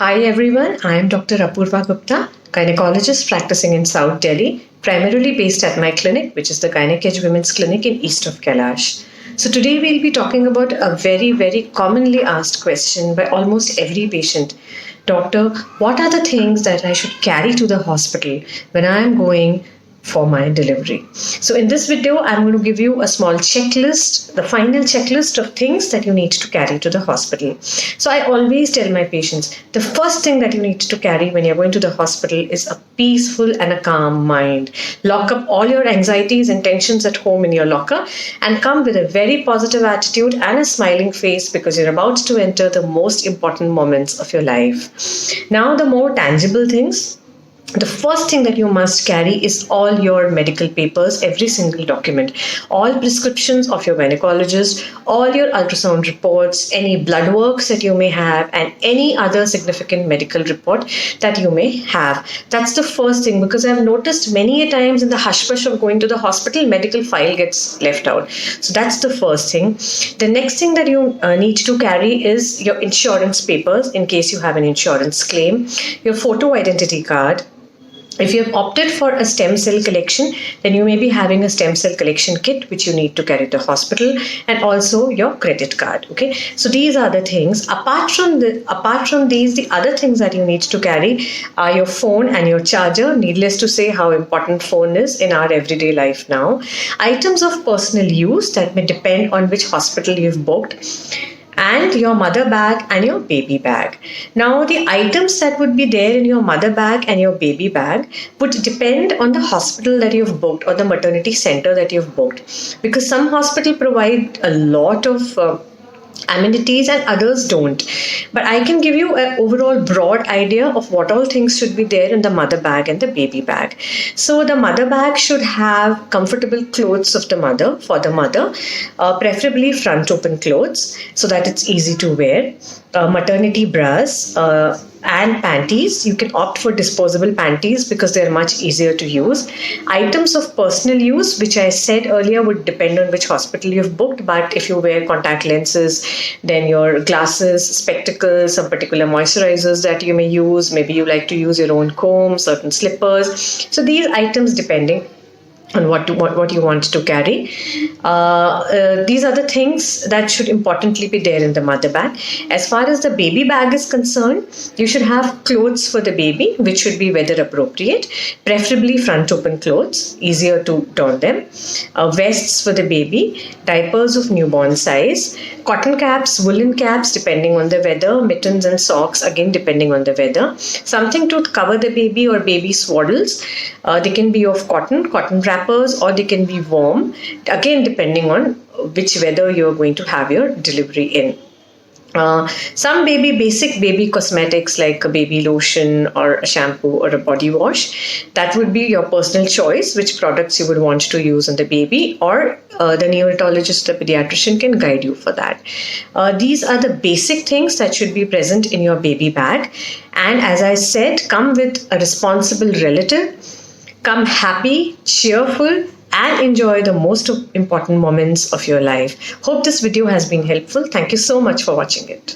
Hi everyone, I am Dr. Apurva Gupta, gynecologist practicing in South Delhi, primarily based at my clinic, which is the Gynec Women's Clinic in east of Kailash. So today we'll be talking about a very commonly asked question by almost every patient. Doctor, what are the things that I should carry to the hospital when I am going for my delivery? So in this video, I'm going to give you a small checklist, the final checklist of things that you need to carry to the hospital. So I always tell my patients, the first thing that you need to carry when you're going to the hospital is a peaceful and a calm mind. Lock up all your anxieties and tensions at home in your locker and come with a very positive attitude and a smiling face because you're about to enter the most important moments of your life. Now, the more tangible things. The first thing that you must carry is all your medical papers, every single document, all prescriptions of your gynecologist, all your ultrasound reports, any blood works that you may have, and any other significant medical report that you may have. That's the first thing, because I've noticed many a times in the hush-hush of going to the hospital, medical file gets left out. So that's the first thing. The next thing that you need to carry is your insurance papers in case you have an insurance claim, your photo identity card. If you have opted for a stem cell collection, then you may be having a stem cell collection kit which you need to carry to hospital, and also your credit card. Okay, so these are the things. Apart from these, the other things that you need to carry are your phone and your charger. Needless to say how important phone is in our everyday life now. Items of personal use that may depend on which hospital you've booked, and your mother bag and your baby bag. Now, the items that would be there in your mother bag and your baby bag would depend on the hospital that you've booked or the maternity center that you've booked, because some hospitals provide a lot of amenities and others don't. But I can give you an overall broad idea of what all things should be there in the mother bag and the baby bag. So the mother bag should have comfortable clothes of the mother, for the mother, preferably front open clothes so that it's easy to wear, maternity bras, and panties. You can opt for disposable panties because they're much easier to use. Items of personal use, which I said earlier, would depend on which hospital you've booked, but if you wear contact lenses, then your glasses, spectacles, some particular moisturizers that you may use, maybe you like to use your own comb, certain slippers. So these items, depending on what you want to carry. These are the things that should importantly be there in the mother bag. As far as the baby bag is concerned, you should have clothes for the baby, which should be weather appropriate, preferably front open clothes, easier to don them, vests for the baby, diapers of newborn size, cotton caps, woolen caps depending on the weather, mittens and socks again depending on the weather, something to cover the baby or baby swaddles. They can be of cotton wrappers, or they can be warm, again depending on which weather you're going to have your delivery in. Some basic baby cosmetics like a baby lotion or a shampoo or a body wash, that would be your personal choice, which products you would want to use on the baby, or the neonatologist or pediatrician can guide you for that. These are the basic things that should be present in your baby bag. And as I said, come with a responsible relative, come happy, cheerful, and enjoy the most important moments of your life. Hope this video has been helpful. Thank you so much for watching it.